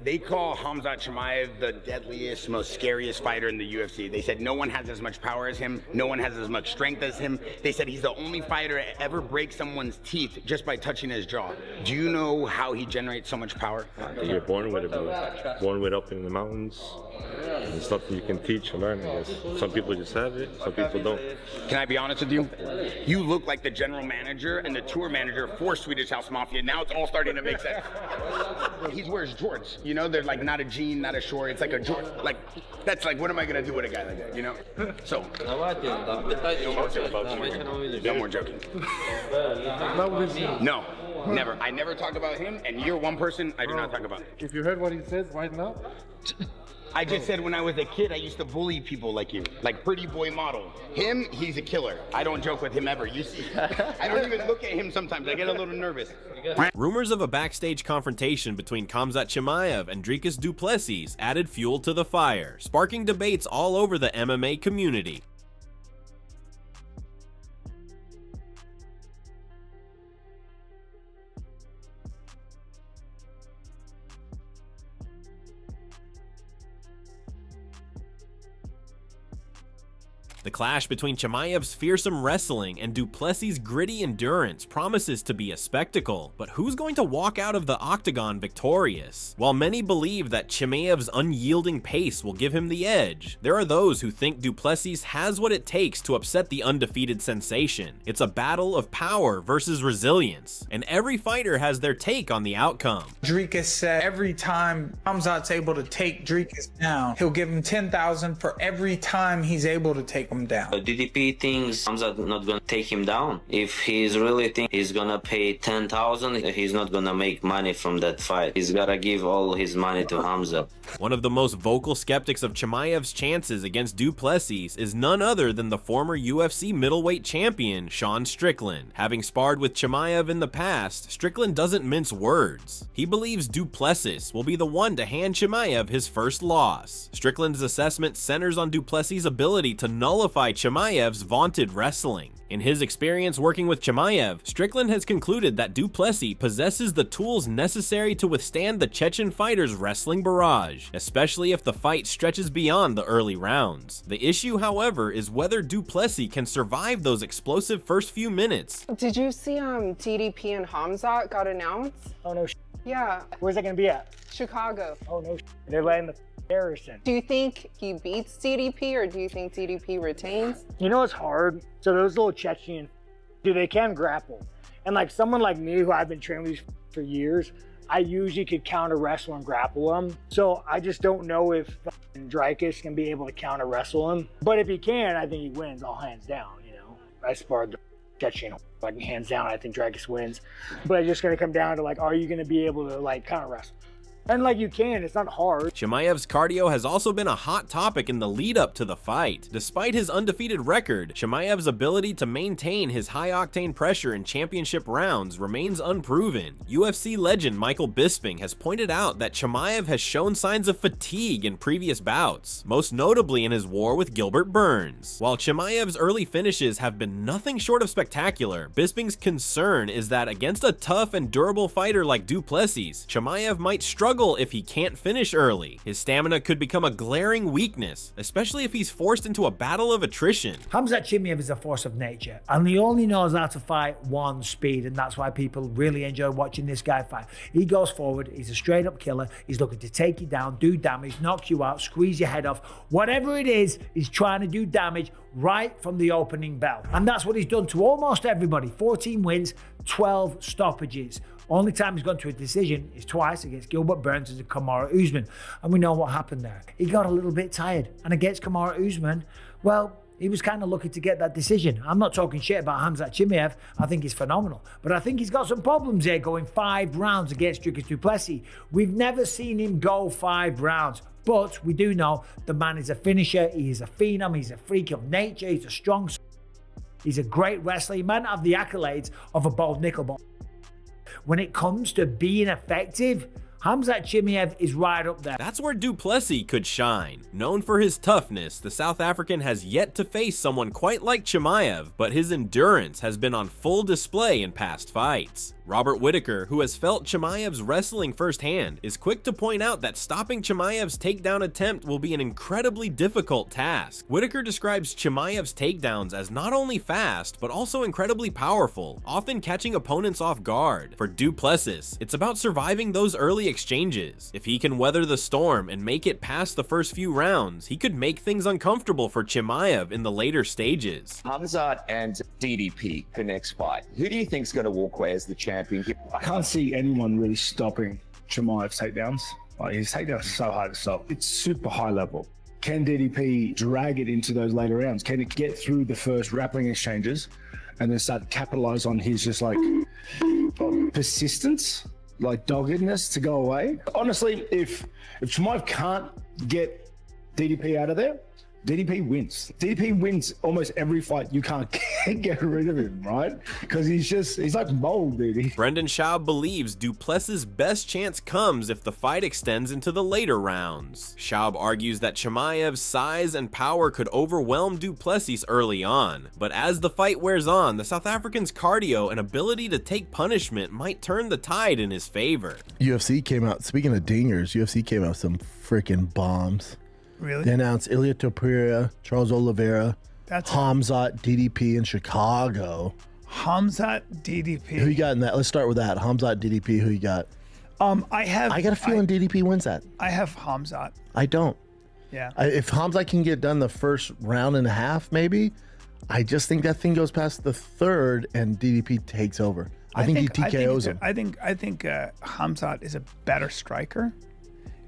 They call Khamzat Chimaev the deadliest, most scariest fighter in the UFC. They said no one has as much power as him, no one has as much strength as him. They said he's the only fighter to ever break someone's teeth just by touching his jaw. Do you know how he generates so much power? You're born with it, bro. Born with it up in the mountains. It's something you can teach or learn, I guess. Some people just have it, some people don't. Can I be honest with you? You look like the general manager and the tour manager for Swedish House Mafia. Now it's all starting to make sense. He wears jorts, you know? They're like not a jean, not a short. It's like a jort. Like, that's like, what am I gonna do with a guy like that, you know? So, no more joking. No, never. I never talk about him, and you're one person I do not talk about. If you heard what he says right now. I just said when I was a kid, I used to bully people like you, like pretty boy model. Him, he's a killer. I don't joke with him ever. You see, I don't even look at him sometimes. I get a little nervous. Rumors of a backstage confrontation between Khamzat Chimaev and Dricus Du Plessis added fuel to the fire, sparking debates all over the MMA community. The clash between Chimaev's fearsome wrestling and Du Plessis' gritty endurance promises to be a spectacle, but who's going to walk out of the octagon victorious? While many believe that Chimaev's unyielding pace will give him the edge, there are those who think Du Plessis has what it takes to upset the undefeated sensation. It's a battle of power versus resilience, and every fighter has their take on the outcome. Dricus said every time Khamzat's able to take Dricus down, he'll give him 10,000 for every time he's able to take him down. DDP thinks Khamzat not gonna take him down. If he's really think he's gonna pay 10,000, he's not gonna make money from that fight. He's gotta give all his money to Khamzat. One of the most vocal skeptics of Chimaev's chances against Du Plessis is none other than the former UFC middleweight champion, Sean Strickland. Having sparred with Chimaev in the past, Strickland doesn't mince words. He believes Du Plessis will be the one to hand Chimaev his first loss. Strickland's assessment centers on Du Plessis' ability to nullify Chimaev's vaunted wrestling. In his experience working with Chimaev, Strickland has concluded that Du Plessis possesses the tools necessary to withstand the Chechen fighter's wrestling barrage, especially if the fight stretches beyond the early rounds. The issue, however, is whether Du Plessis can survive those explosive first few minutes. Did you see DDP and Khamzat got announced? Oh no. Yeah. Where's that gonna be at? Chicago. Oh no. They're letting the terrorists in. Do you think he beats DDP or do you think DDP retains? You know what's hard? So those little Chechen, dude, they can grapple. And like someone like me who I've been training with these for years, I usually could counter wrestle and grapple them. So I just don't know if Dricus can be able to counter wrestle him. But if he can, I think he wins all hands down, you know. I sparred the Chechen, like hands down, I think Dricus wins. But it's just gonna come down to like, are you gonna be able to like counter wrestle? And like you can, it's not hard. Chimaev's cardio has also been a hot topic in the lead up to the fight. Despite his undefeated record, Chimaev's ability to maintain his high-octane pressure in championship rounds remains unproven. UFC legend Michael Bisping has pointed out that Chimaev has shown signs of fatigue in previous bouts, most notably in his war with Gilbert Burns. While Chimaev's early finishes have been nothing short of spectacular, Bisping's concern is that against a tough and durable fighter like Du Plessis, Chimaev might struggle if he can't finish early. His stamina could become a glaring weakness, especially if he's forced into a battle of attrition. Khamzat Chimaev is a force of nature, and he only knows how to fight one speed, and that's why people really enjoy watching this guy fight. He goes forward, he's a straight up killer, he's looking to take you down, do damage, knock you out, squeeze your head off. Whatever it is, he's trying to do damage right from the opening bell. And that's what he's done to almost everybody. 14 wins, 12 stoppages. Only time he's gone to a decision is twice against Gilbert Burns and Kamaru Usman. And we know what happened there. He got a little bit tired. And against Kamaru Usman, well, he was kind of lucky to get that decision. I'm not talking shit about Khamzat Chimaev. I think he's phenomenal. But I think he's got some problems here going 5 rounds against Dricus Du Plessis. We've never seen him go 5 rounds. But we do know the man is a finisher. He is a phenom. He's a freak of nature. He's a strong. He's a great wrestler. He might not have the accolades of a Bold Nickel, but when it comes to being effective, Khamzat Chimaev is right up there. That's where Du Plessis could shine. Known for his toughness, the South African has yet to face someone quite like Chimaev, but his endurance has been on full display in past fights. Robert Whitaker, who has felt Chimaev's wrestling firsthand, is quick to point out that stopping Chimaev's takedown attempt will be an incredibly difficult task. Whitaker describes Chimaev's takedowns as not only fast, but also incredibly powerful, often catching opponents off guard. For Du Plessis, it's about surviving those early exchanges. If he can weather the storm and make it past the first few rounds, he could make things uncomfortable for Chimaev in the later stages. Khamzat and DDP, the next fight. Who do you think's going to walk away as the champion? I can't see anyone really stopping Chimaev's takedowns. Like, his takedowns are so hard to stop. It's super high level. Can DDP drag it into those later rounds? Can it get through the first grappling exchanges and then start to capitalize on his just like persistence, like doggedness to go away? Honestly, if Chimaev can't get DDP out of there, DDP wins. DDP wins almost every fight. You can't get rid of him, right? Because he's like mold, dude. Brendan Schaub believes Du Plessis' best chance comes if the fight extends into the later rounds. Schaub argues that Chimaev's size and power could overwhelm Du Plessis early on, but as the fight wears on, the South African's cardio and ability to take punishment might turn the tide in his favor. UFC came out, speaking of dingers, UFC came out with some freaking bombs. Really? They announced Ilia Topuria, Charles Oliveira, Khamzat DDP in Chicago. Khamzat DDP. Who you got in that? Let's start with that. Khamzat DDP, who you got? I got a feeling DDP wins that. I have Khamzat. I don't. Yeah. If Khamzat can get done the first round and a half, maybe, I just think that thing goes past the third and DDP takes over. I think he TKOs him. I think Khamzat is a better striker,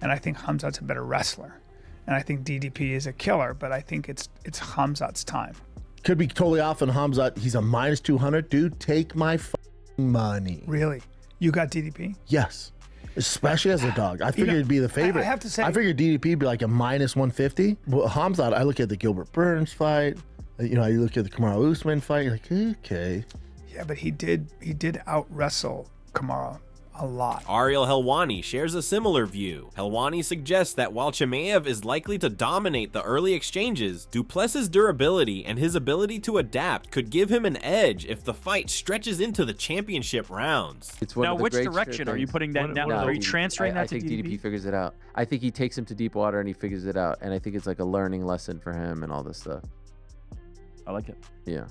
and I think Khamzat's a better wrestler. And I think DDP is a killer, but I think it's Khamzat's time. Could be totally off on Khamzat. He's a minus 200. Dude, take my money. Really? You got DDP? Yes. Especially as a dog. I figured it'd be the favorite. I have to say, I figured DDP would be like a minus 150. Well, Khamzat, I look at the Gilbert Burns fight. You know, you look at the Kamaru Usman fight. You're like, okay. Yeah, but he did out wrestle Kamaru a lot. Ariel Helwani shares a similar view. Helwani suggests that while Chimaev is likely to dominate the early exchanges, Du Plessis' durability and his ability to adapt could give him an edge if the fight stretches into the championship rounds. It's one now, of the which great direction are you putting that down? No, Are you transferring that to I think DDP figures it out. I think he takes him to deep water and he figures it out. And I think it's like a learning lesson for him and all this stuff. I like it. Yeah.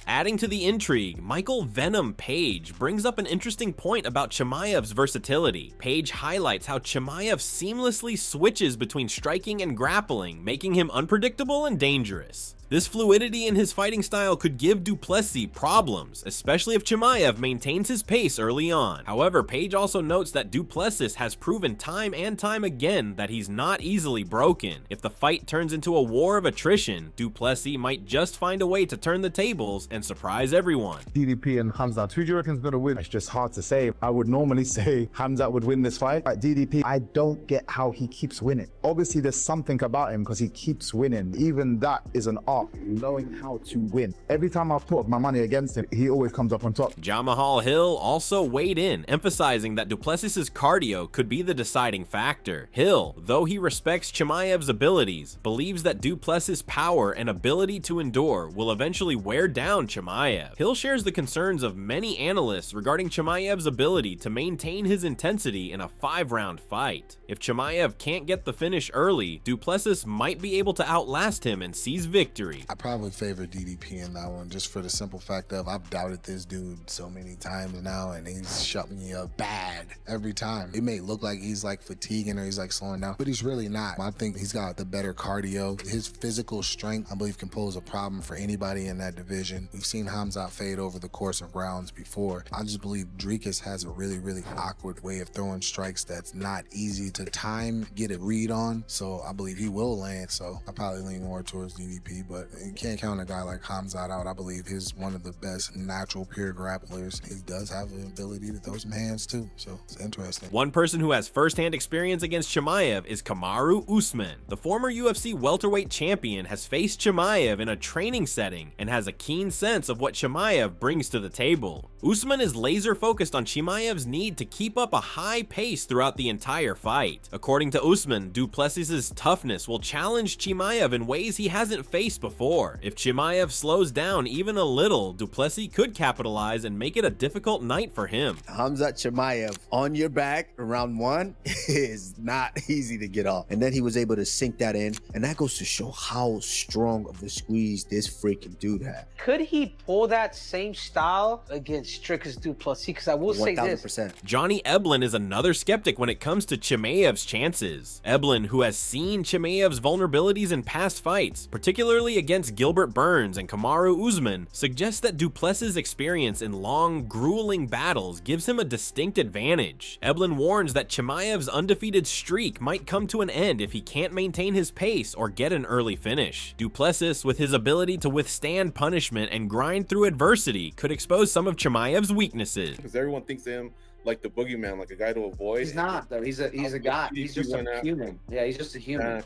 Adding to the intrigue, Michael Venom Page brings up an interesting point about Chimaev's versatility. Page highlights how Chimaev seamlessly switches between striking and grappling, making him unpredictable and dangerous. This fluidity in his fighting style could give Du Plessis problems, especially if Chimaev maintains his pace early on. However, Page also notes that Du Plessis has proven time and time again that he's not easily broken. If the fight turns into a war of attrition, Du Plessis might just find a way to turn the tables and surprise everyone. DDP and Khamzat, who do you reckon is going to win? It's just hard to say. I would normally say Khamzat would win this fight. At DDP, I don't get how he keeps winning. Obviously, there's something about him because he keeps winning. Even that is an art. Knowing how to win. Every time I've put my money against him, he always comes up on top. Jamahal Hill also weighed in, emphasizing that Du Plessis' cardio could be the deciding factor. Hill, though he respects Chimaev's abilities, believes that Du Plessis' power and ability to endure will eventually wear down Chimaev. Hill shares the concerns of many analysts regarding Chimaev's ability to maintain his intensity in a 5-round fight. If Chimaev can't get the finish early, Du Plessis might be able to outlast him and seize victory. I probably favor DDP in that one, just for the simple fact of I've doubted this dude so many times now, and he's shut me up bad every time. It may look like he's like fatiguing or he's like slowing down, but he's really not. I think he's got the better cardio. His physical strength, I believe, can pose a problem for anybody in that division. We've seen Khamzat fade over the course of rounds before. I just believe Dricus has a really, really awkward way of throwing strikes that's not easy to time, get a read on. So I believe he will land. So I probably lean more towards DDP, but you can't count a guy like Khamzat out. I believe he's one of the best natural pure grapplers. He does have the ability to throw some hands too, so it's interesting. One person who has first-hand experience against Chimaev is Kamaru Usman. The former UFC welterweight champion has faced Chimaev in a training setting and has a keen sense of what Chimaev brings to the table. Usman is laser focused on Chimaev's need to keep up a high pace throughout the entire fight. According to Usman, Du Plessis' toughness will challenge Chimaev in ways he hasn't faced before. If Chimaev slows down even a little, Du Plessis could capitalize and make it a difficult night for him. Khamzat Chimaev on your back round 1 is not easy to get off. And then he was able to sink that in. And that goes to show how strong of a squeeze this freaking dude had. Could he pull that same style against Dricus Du Plessis? Because I will say this. 1000%. Johnny Eblen is another skeptic when it comes to Chimaev's chances. Eblen, who has seen Chimaev's vulnerabilities in past fights, particularly against Gilbert Burns and Kamaru Usman, suggests that Du Plessis' experience in long, grueling battles gives him a distinct advantage. Eblen warns that Chimaev's undefeated streak might come to an end if he can't maintain his pace or get an early finish. Du Plessis, with his ability to withstand punishment and grind through adversity, could expose some of Chimaev's weaknesses. Because everyone thinks of him like the boogeyman, like a guy to avoid. He's not though. He's a guy. He's just a human. Yeah, he's just a human.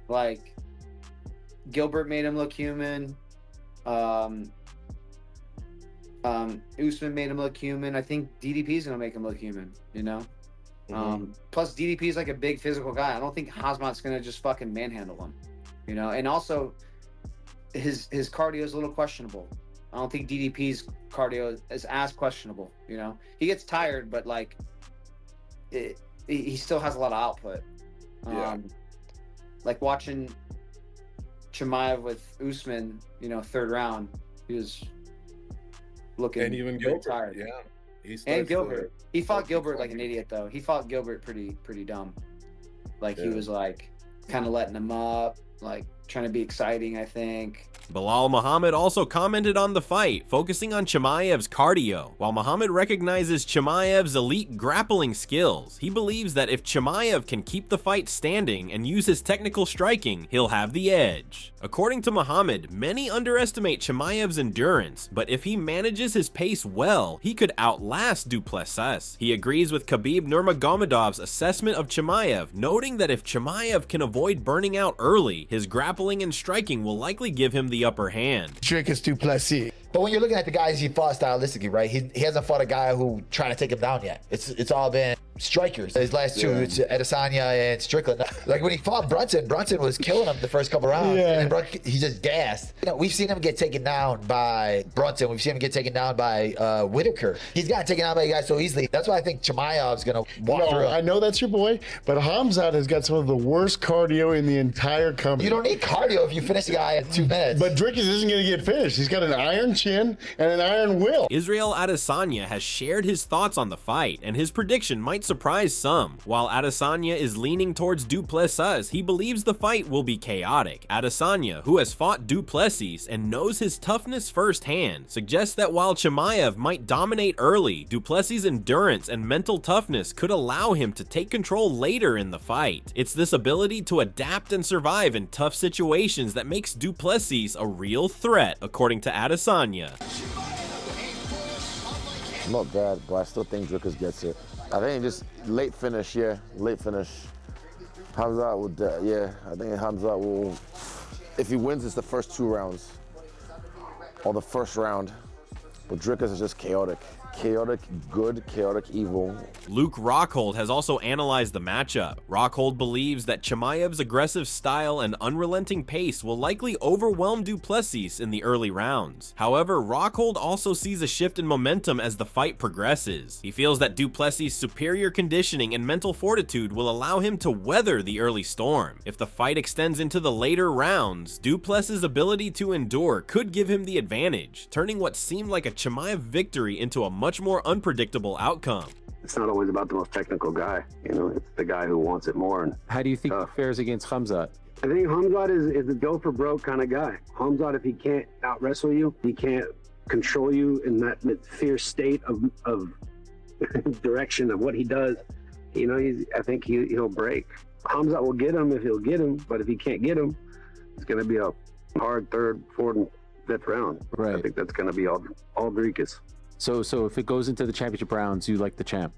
Like Gilbert made him look human. Usman made him look human. I think DDP is gonna make him look human. You know. Plus DDP is like a big physical guy. I don't think Khamzat's gonna just fucking manhandle him. You know. And also, his cardio is a little questionable. I don't think DDP's cardio is as questionable. You know, he gets tired, but like, he still has a lot of output. Like watching Chimaev with Usman, you know, 3rd round, he was looking and even very Gilbert, tired. Yeah, And Gilbert, he fought Gilbert like an idiot though. He fought Gilbert pretty dumb. Like he was like kind of letting him up, like trying to be exciting, I think. Bilal Muhammad also commented on the fight, focusing on Chimaev's cardio. While Muhammad recognizes Chimaev's elite grappling skills, he believes that if Chimaev can keep the fight standing and use his technical striking, he'll have the edge. According to Muhammad, many underestimate Chimaev's endurance, but if he manages his pace well, he could outlast Du Plessis. He agrees with Khabib Nurmagomedov's assessment of Chimaev, noting that if Chimaev can avoid burning out early, his grappling and striking will likely give him the upper hand. Dricus Du Plessis. But when you're looking at the guys he fought stylistically, right? He hasn't fought a guy who trying to take him down yet. It's all been strikers. His last two, it's Adesanya and Strickland. Like when he fought Brunson was killing him the first couple rounds. Yeah. And he just gassed. You know, we've seen him get taken down by Brunson. We've seen him get taken down by Whitaker. He's gotten taken down by guys so easily. That's why I think Chimaev's gonna walk through him. I know that's your boy, but Khamzat has got some of the worst cardio in the entire company. You don't need cardio if you finish the guy in 2 minutes. But Dricus isn't gonna get finished. He's got an iron chin and an iron will. Israel Adesanya has shared his thoughts on the fight, and his prediction might surprise some. While Adesanya is leaning towards Du Plessis, he believes the fight will be chaotic. Adesanya, who has fought Du Plessis and knows his toughness firsthand, suggests that while Chimaev might dominate early, Du Plessis' endurance and mental toughness could allow him to take control later in the fight. It's this ability to adapt and survive in tough situations that makes Du Plessis a real threat, according to Adesanya. Not bad, but I still think Dricus gets it. I think just late finish, late finish. Khamzat would, I think Khamzat will, if he wins, it's the first 2 rounds, or the first round. But Dricus is just chaotic. Chaotic good, chaotic evil. Luke Rockhold has also analyzed the matchup. Rockhold believes that Chimaev's aggressive style and unrelenting pace will likely overwhelm Du Plessis in the early rounds. However, Rockhold also sees a shift in momentum as the fight progresses. He feels that Du Plessis' superior conditioning and mental fortitude will allow him to weather the early storm. If the fight extends into the later rounds, Du Plessis' ability to endure could give him the advantage, turning what seemed like a Chimaev victory into a much more unpredictable outcome. It's not always about the most technical guy, you know, it's the guy who wants it more. And how do you think he fares against Khamzat? I think Khamzat is a go for broke kind of guy. Khamzat, if he can't out wrestle you, he can't control you in that fierce state of direction of what he does, you know, I think he'll break. Khamzat will get him if he'll get him, but if he can't get him, it's going to be a hard 3rd, 4th, and 5th round. Right. I think that's going to be all Dricus. So if it goes into the championship rounds, you like the champ?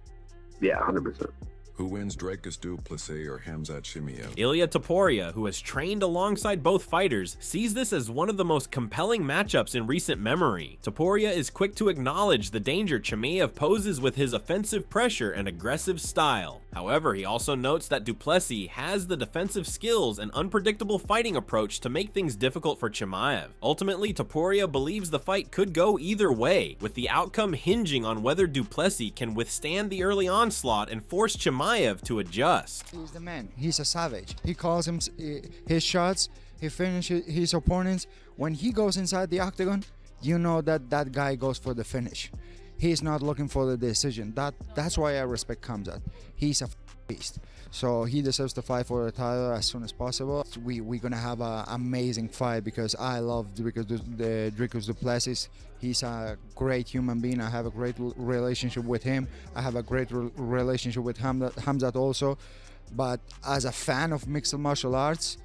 Yeah, 100%. Who wins, Dricus Du Plessis or Khamzat Chimaev? Ilia Topuria, who has trained alongside both fighters, sees this as one of the most compelling matchups in recent memory. Topuria is quick to acknowledge the danger Chimaev poses with his offensive pressure and aggressive style. However, he also notes that Du Plessis has the defensive skills and unpredictable fighting approach to make things difficult for Chimaev. Ultimately, Topuria believes the fight could go either way, with the outcome hinging on whether Du Plessis can withstand the early onslaught and force Chimaev to adjust. He's the man. He's a savage. He calls him his shots. He finishes his opponents. When he goes inside the octagon, you know that that guy goes for the finish. He's not looking for the decision. That's why I respect Khamzat. He's a beast. So he deserves to fight for the title as soon as possible. We're gonna have an amazing fight because I love Dricus Du Plessis. He's a great human being. I have a great relationship with him. I have a great relationship with Khamzat also. But as a fan of mixed martial arts,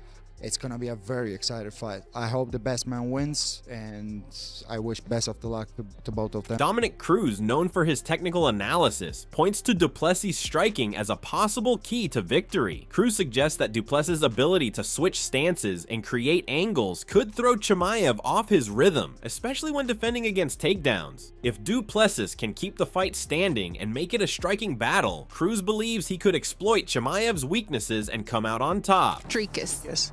it's gonna be a very exciting fight. I hope the best man wins, and I wish best of the luck to both of them. Dominic Cruz, known for his technical analysis, points to Du Plessis' striking as a possible key to victory. Cruz suggests that Du Plessis' ability to switch stances and create angles could throw Chimaev off his rhythm, especially when defending against takedowns. If Du Plessis can keep the fight standing and make it a striking battle, Cruz believes he could exploit Chimaev's weaknesses and come out on top. Dricus. Yes.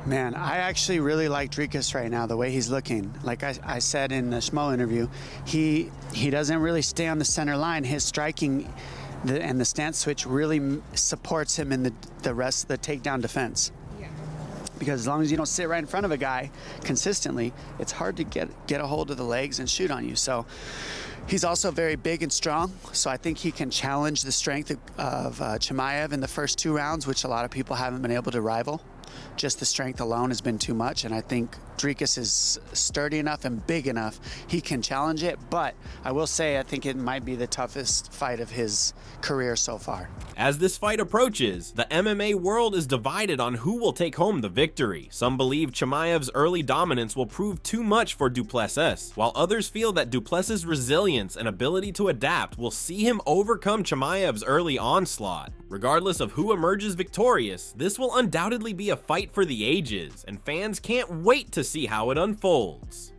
Man, I actually really like Dricus right now, the way he's looking. Like I said in the Schmo interview, he doesn't really stay on the center line. His striking and the stance switch really supports him in the rest of the takedown defense. Because as long as you don't sit right in front of a guy consistently, it's hard to get a hold of the legs and shoot on you. So he's also very big and strong, so I think he can challenge the strength of Chimaev in the first 2 rounds, which a lot of people haven't been able to rival. Just the strength alone has been too much, and I think Dricus is sturdy enough and big enough he can challenge it, but I will say I think it might be the toughest fight of his career so far. As this fight approaches, the MMA world is divided on who will take home the victory. Some believe Chimaev's early dominance will prove too much for Du Plessis, while others feel that Du Plessis' resilience and ability to adapt will see him overcome Chimaev's early onslaught. Regardless of who emerges victorious, this will undoubtedly be a fight for the ages, and fans can't wait to see how it unfolds.